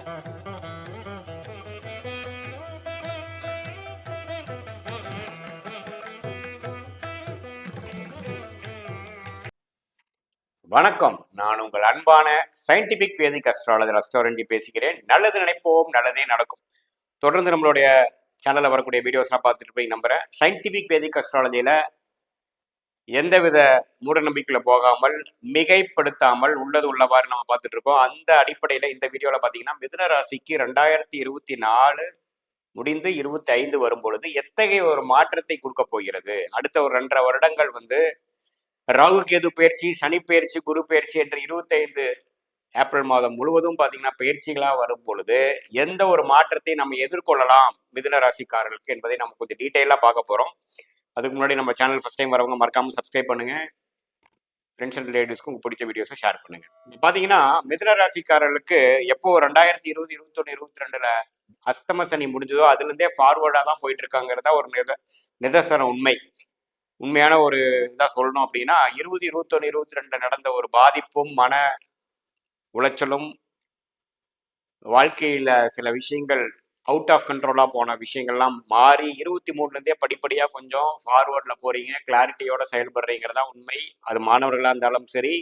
வணக்கம். நான் உங்கள் அன்பான சயின்டிபிக் வேதிக் அஸ்ட்ராலஜர் அஸ்ட்ரோரஞ்சி பேசுகிறேன். நல்லது நினைப்போம், நல்லதே நடக்கும். தொடர்ந்து நம்மளுடைய சேனல்ல வரக்கூடிய வீடியோஸ்லாம் பார்த்துட்டு இருப்பீங்க நம்புறேன். சயின்டிபிக் வேதிக் அஸ்ட்ராலஜியில எந்தவித மூட நம்பிக்கையில போகாமல், மிகைப்படுத்தாமல் உள்ளது உள்ளவாறு நம்ம பார்த்துட்டு இருக்கோம். அந்த அடிப்படையில இந்த வீடியோல பார்த்தீங்கன்னா, மிதுன ராசிக்கு 2024 முடிந்து 25 வரும் பொழுது எத்தகைய ஒரு மாற்றத்தை கொடுக்க போகிறது, அடுத்த ஒரு 2.5 வருடங்கள் ராகு கேது பயிற்சி, சனி பயிற்சி, குரு பயிற்சி என்று 25 ஏப்ரல் மாதம் முழுவதும் பார்த்தீங்கன்னா பயிற்சிகளா வரும் பொழுது எந்த ஒரு மாற்றத்தை நம்ம எதிர்கொள்ளலாம் மிதுன ராசிக்காரர்களுக்கு என்பதை நம்ம கொஞ்சம் டீட்டெயிலாக பார்க்க போறோம். அதுக்கு முன்னாடி நம்ம சேனல் ஃபர்ஸ்ட் டைம் வரவங்க மறக்காம சப்ஸ்கிரைப் பண்ணுங்க, ஃப்ரெண்ட்ஸ் அண்ட் ரிலேட்டிவ்ஸ்க்கு உங்க பிடிச்ச வீடியோஸை ஷேர் பண்ணுங்க. பாத்தீங்கன்னா மிதுன ராசிக்காரர்களுக்கு எப்போ 2020, 21, 22ல அஸ்தம சனி முடிஞ்சதோ அதுல இருந்தே ஃபார்வர்டா தான் போயிட்டு இருக்காங்கிறதா ஒரு நிதர்சன உண்மை. உண்மையான ஒரு இதா சொல்லணும் அப்படின்னா 20, 21, 22 நடந்த ஒரு பாதிப்பும் மன உளைச்சலும், வாழ்க்கையில சில விஷயங்கள் அவுட் ஆஃப் கண்ட்ரோலா போன விஷயங்கள்லாம் மாறி 23ல இருந்தே படிப்படியா கொஞ்சம் ஃபார்வர்ட்ல போறீங்க, கிளாரிட்டியோட செயல்படுறீங்கிறதா உண்மை. அது மாணவர்களா இருந்தாலும் சரி,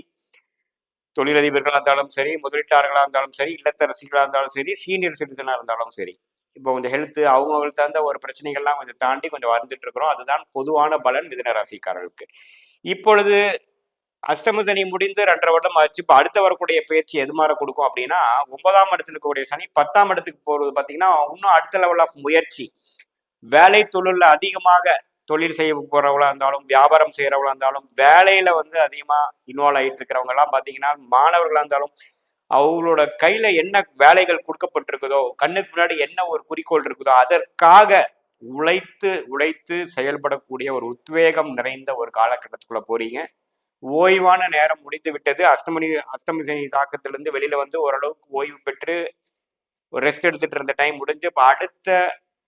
தொழிலதிபர்களா இருந்தாலும் சரி, முதலீட்டாளர்களா இருந்தாலும் சரி, இல்லத்தரசிகளா இருந்தாலும் சரி, சீனியர் சிட்டிசனா இருந்தாலும் சரி. இப்போ கொஞ்சம் ஹெல்த் அவங்களுக்கு தகுந்த ஒரு பிரச்சனைகள்லாம் கொஞ்சம் தாண்டி கொஞ்சம் வந்துட்டு இருக்கிறோம். அதுதான் பொதுவான பலன் மிதுன ராசிக்காரர்களுக்கு. இப்பொழுது அஷ்டம சனி முடிந்து 2.5 வருடம் ஆச்சு. இப்போ அடுத்த வரக்கூடிய பயிற்சி எது மாதிரி கொடுக்கும் அப்படின்னா, 9ஆம் இடத்துல இருக்கக்கூடிய சனி 10ஆம் இடத்துக்கு போறது பார்த்தீங்கன்னா இன்னும் அடுத்த லெவல் ஆஃப் முயற்சி, வேலை தொழில அதிகமாக தொழில் செய்ய போறவங்களா இருந்தாலும், வியாபாரம் செய்யறவங்களா இருந்தாலும், வேலையில அதிகமா இன்வால்வ் ஆகிட்டு இருக்கிறவங்க எல்லாம் பார்த்தீங்கன்னா மாணவர்களா இருந்தாலும் அவங்களோட கையில என்ன வேலைகள் கொடுக்கப்பட்டிருக்குதோ, கண்ணுக்கு முன்னாடி என்ன ஒரு குறிக்கோள் இருக்குதோ அதற்காக உழைத்து உழைத்து செயல்படக்கூடிய ஒரு உத்வேகம் நிறைந்த ஒரு காலகட்டத்துக்குள்ள போறீங்க. ஓய்வான நேரம் முடிந்து விட்டது. அஷ்டமி சனி தாக்கத்திலிருந்து வெளியில ஓரளவுக்கு ஓய்வு பெற்று ஒரு ரெஸ்ட் எடுத்துட்டு இருந்த டைம் முடிஞ்சு இப்ப அடுத்த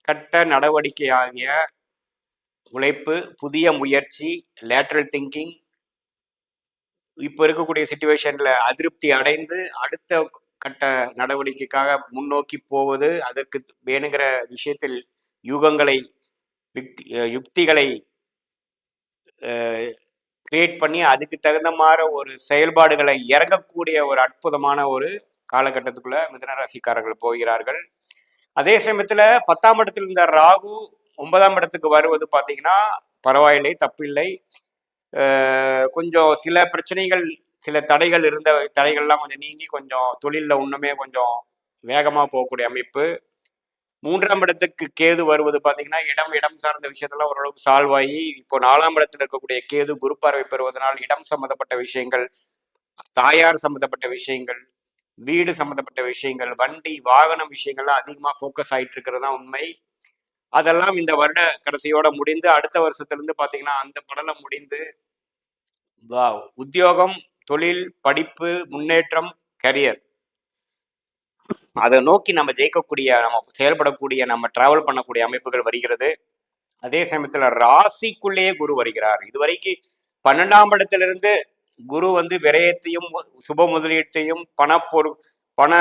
கட்ட நடவடிக்கை ஆகிய உழைப்பு, புதிய முயற்சி, லேட்டரல் திங்கிங், இப்ப இருக்கக்கூடிய சிச்சுவேஷன்ல அதிருப்தி அடைந்து அடுத்த கட்ட நடவடிக்கைக்காக முன்னோக்கி போவது, அதற்கு வேணுங்கிற விஷயத்தில் யுகங்களை யுக்திகளை கிரியேட் பண்ணி அதுக்கு தகுந்த மாதிரி ஒரு செயல்பாடுகளை இறங்கக்கூடிய ஒரு அற்புதமான ஒரு காலகட்டத்துக்குள்ள மிதுன ராசிக்காரர்கள் போகிறார்கள். அதே சமயத்துல 10ஆம் இடத்துல இருந்த ராகு 9ஆம் இடத்துக்கு வருவது பார்த்தீங்கன்னா பரவாயில்லை, தப்பில்லை. கொஞ்சம் சில பிரச்சனைகள், சில தடைகள் இருந்த தடைகள்லாம் கொஞ்சம் நீங்கி கொஞ்சம் தொழிலில் இன்னுமே கொஞ்சம் வேகமாக போகக்கூடிய அமைப்பு. 3ஆம் இடத்துக்கு கேது வருவது பார்த்தீங்கன்னா இடம் சார்ந்த விஷயத்தெல்லாம் ஓரளவுக்கு சால்வ் ஆகி இப்போ 4ஆம் இடத்துல இருக்கக்கூடிய கேது குரு பார்வை பெறுவதனால் இடம் சம்மந்தப்பட்ட விஷயங்கள், தாயார் சம்மந்தப்பட்ட விஷயங்கள், வீடு சம்மந்தப்பட்ட விஷயங்கள், வண்டி வாகனம் விஷயங்கள்லாம் அதிகமாக ஃபோக்கஸ் ஆகிட்டு இருக்கிறது தான் உண்மை. அதெல்லாம் இந்த வருட கடைசியோட முடிந்து அடுத்த வருஷத்துல பார்த்தீங்கன்னா அந்த படலம் முடிந்து உத்தியோகம், தொழில், படிப்பு, முன்னேற்றம், கரியர் அதை நோக்கி நம்ம ஜெயிக்கக்கூடிய, நம்ம செயல்படக்கூடிய, நம்ம டிராவல் பண்ணக்கூடிய அமைப்புகள் வருகிறது. அதே சமயத்துல ராசிக்குள்ளேயே குரு வருகிறார். இதுவரைக்கும் 12ஆம் இடத்திலிருந்து குரு விரயத்தையும் சுப முதலீட்டையும் பண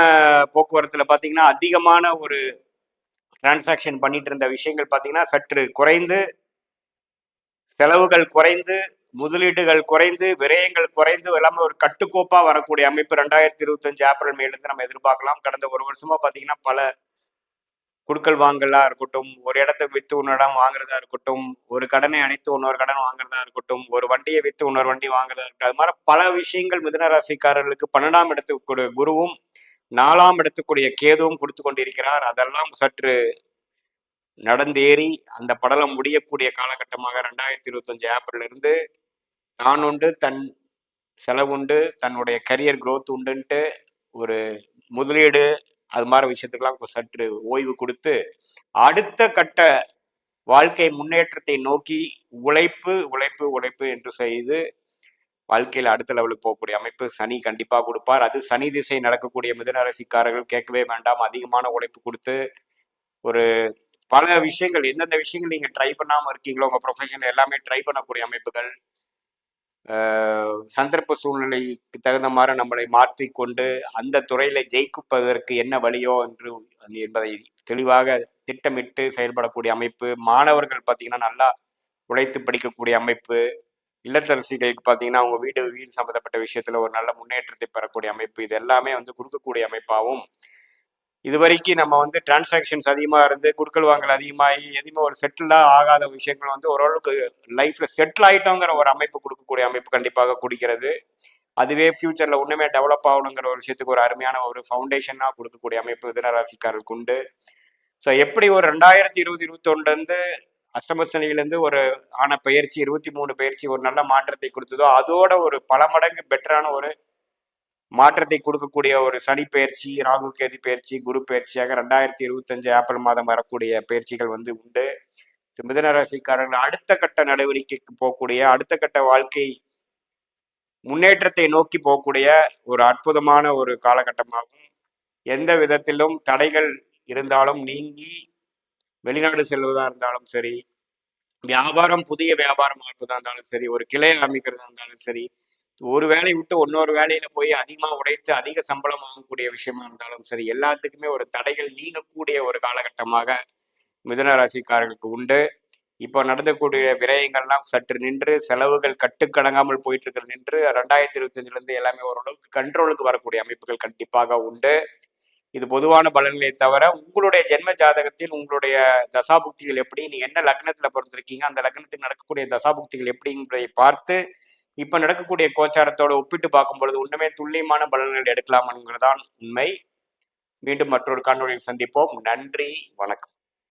போக்குவரத்துல பாத்தீங்கன்னா அதிகமான ஒரு டிரான்சாக்ஷன் பண்ணிட்டு இருந்த விஷயங்கள் பாத்தீங்கன்னா சற்று குறைந்து, செலவுகள் குறைந்து, முதலீடுகள் குறைந்து, விரயங்கள் குறைந்து எல்லாமே ஒரு கட்டுக்கோப்பா வரக்கூடிய அமைப்பு 2025 ஏப்ரல் மேலிருந்து நம்ம எதிர்பார்க்கலாம். கடந்த ஒரு வருஷமா பாத்தீங்கன்னா பல குடுக்கல் வாங்கலா இருக்கட்டும், ஒரு இடத்தை வித்து இன்னொரு இடம் வாங்குறதா இருக்கட்டும், ஒரு கடனை அடைத்து இன்னொரு கடன் வாங்குறதா இருக்கட்டும், ஒரு வண்டியை வித்து இன்னொரு வண்டி வாங்குறதா இருக்கட்டும், அது மாதிரி பல விஷயங்கள் மிதுன ராசிக்காரர்களுக்கு 12ஆம் இடத்துக்கு குருவும் 4ஆம் இடத்துக்குரிய கேதுவும் கொடுத்து கொண்டிருக்கிறார். அதெல்லாம் சற்று நடந்தேறி அந்த படலம் முடியக்கூடிய காலகட்டமாக 2025 ஏப்ரல் இருந்து தான் உண்டு, தன் செலவுண்டு, தன்னுடைய கரியர் குரோத் உண்டுன்ட்டு ஒரு முதலீடு அது மாதிரி விஷயத்துக்கெல்லாம் சற்று ஓய்வு கொடுத்து அடுத்த கட்ட வாழ்க்கை முன்னேற்றத்தை நோக்கி உழைப்பு உழைப்பு உழைப்பு என்று செய்து வாழ்க்கையில் அடுத்த லெவலுக்கு போகக்கூடிய அமைப்பு சனி கண்டிப்பா கொடுப்பார். அது சனி திசை நடக்கக்கூடிய மிதுன ராசிக்காரர்கள் கேட்கவே வேண்டாம். அதிகமான உழைப்பு கொடுத்து ஒரு பல விஷயங்கள், எந்தெந்த விஷயங்கள் நீங்க ட்ரை பண்ணாம இருக்கீங்களோ உங்க ப்ரொஃபஷன் எல்லாமே ட்ரை பண்ணக்கூடிய அமைப்புகள், சந்தர்ப்ப சூழ்நிலைக்கு தகுந்த மாதிரி நம்மளை மாற்றிக்கொண்டு அந்த துறையில ஜெயிப்பதற்கு என்ன வழியோ என்று என்பதை தெளிவாக திட்டமிட்டு செயல்படக்கூடிய அமைப்பு. மாணவர்கள் பார்த்தீங்கன்னா நல்லா உழைத்து படிக்கக்கூடிய அமைப்பு. இல்லத்தரசிகளுக்கு பார்த்தீங்கன்னா அவங்க வீடு சம்பந்தப்பட்ட விஷயத்துல ஒரு நல்ல முன்னேற்றத்தை பெறக்கூடிய அமைப்பு. இது எல்லாமே வந்து கொடுக்கக்கூடிய அமைப்பாகவும், இது வரைக்கும் நம்ம வந்து டிரான்சாக்ஷன்ஸ் அதிகமாக இருந்து குடுக்கல் வாங்கல் அதிகமாகி எதுவுமே ஒரு செட்டிலாக ஆகாத விஷயங்கள் வந்து ஓரளவுக்கு லைஃப்ல செட்டில் ஆயிட்டோங்கிற ஒரு அமைப்பு கொடுக்கக்கூடிய அமைப்பு கண்டிப்பாக குடிக்கிறது. அதுவே ஃபியூச்சர்ல ஒண்ணுமே டெவலப் ஆகணுங்கிற ஒரு விஷயத்துக்கு ஒரு அருமையான ஒரு ஃபவுண்டேஷனா கொடுக்கக்கூடிய அமைப்பு மிதுனராசிக்காரர்களுக்கு உண்டு. ஸோ எப்படி ஒரு 2020-21 இருந்து அஷ்டமசனியிலிருந்து ஒரு ஆன பயிற்சி 23 பயிற்சி ஒரு நல்ல மாற்றத்தை கொடுத்ததோ, அதோட ஒரு பல மடங்கு பெட்டரான ஒரு மாற்றத்தை கொடுக்கக்கூடிய ஒரு சனி பயிற்சி, ராகு கேது பயிற்சி, குரு பயிற்சியாக 2025 ஏப்ரல் மாதம் வரக்கூடிய பயிற்சிகள் வந்து உண்டு. மிதுன ராசிக்காரர்கள் அடுத்த கட்ட நடவடிக்கைக்கு போகக்கூடிய, அடுத்த கட்ட வாழ்க்கை முன்னேற்றத்தை நோக்கி போகக்கூடிய ஒரு அற்புதமான ஒரு காலகட்டமாகும். எந்த விதத்திலும் தடைகள் இருந்தாலும் நீங்கி வெளிநாடு செல்வதா இருந்தாலும் சரி, வியாபாரம் புதிய வியாபாரம் ஆக்குவதா இருந்தாலும் சரி, ஒரு கிளை அமைக்கிறதா இருந்தாலும் சரி, ஒரு வேலையை விட்டு இன்னொரு வேலையில போய் அதிகமா உழைத்து அதிக சம்பளம் வாங்கக்கூடிய விஷயமா இருந்தாலும் சரி, எல்லாத்துக்குமே ஒரு தடைகள் நீங்கக்கூடிய ஒரு காலகட்டமாக மிதுன ராசிக்காரர்களுக்கு உண்டு. இப்போ நடந்தக்கூடிய விரயங்கள்லாம் சற்று நின்று செலவுகள் கட்டுக்கடங்காமல் போயிட்டு இருக்கிறது நின்று 2025 இருந்து எல்லாமே ஓரளவுக்கு கண்ட்ரோலுக்கு வரக்கூடிய அமைப்புகள் கண்டிப்பாக உண்டு. இது பொதுவான பலன்களை தவிர உங்களுடைய ஜென்ம ஜாதகத்தில் உங்களுடைய தசாபுக்திகள் எப்படி, நீங்க என்ன லக்னத்துல பிறந்திருக்கீங்க, அந்த லக்னத்துக்கு நடக்கக்கூடிய தசாபுக்திகள் எப்படிங்கிறதை பார்த்து இப்ப நடக்கக்கூடிய கோச்சாரத்தோட ஒப்பிட்டு பார்க்கும் பொழுது உண்மையே துல்லியமான பலன்கள் எடுக்கலாம் என்கிறதான் உண்மை. மீண்டும் மற்றொரு காணொலியில் சந்திப்போம். நன்றி, வணக்கம்.